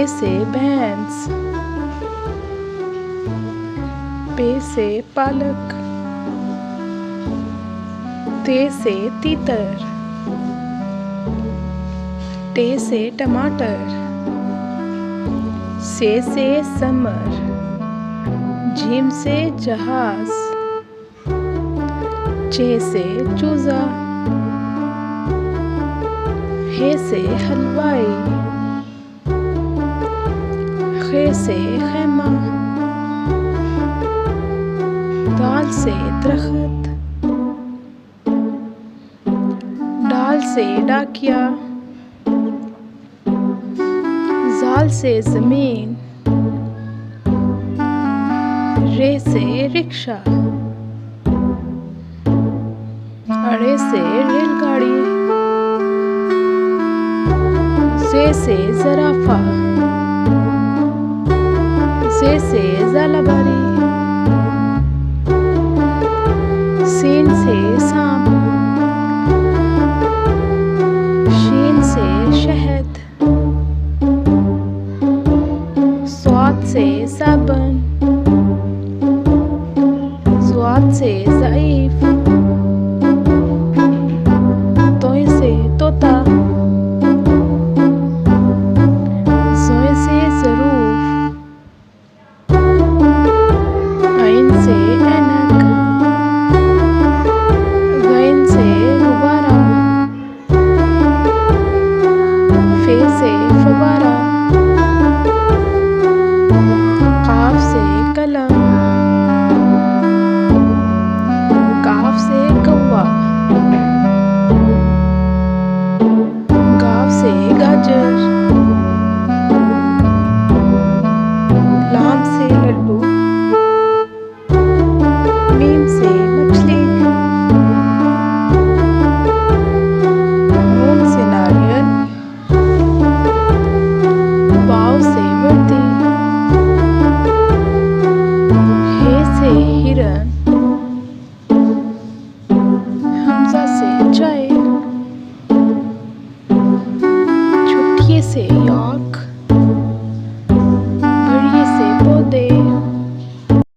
से भैंस, पे से पालक, ते से तीतर, टे से टमाटर, से समर, झीम से जहाज, चे से चूजा, हे से हलवाई, खे से खैमा, दाल से दरख्त, डाल से डाकिया, जाल से जमीन, रे से रिक्शा, अड़े से रेलगाड़ी, जे से जराफा, जे से जालाबारी, सीन से सांप, शीन से शहद, स्वाद से साबन, स्वाद से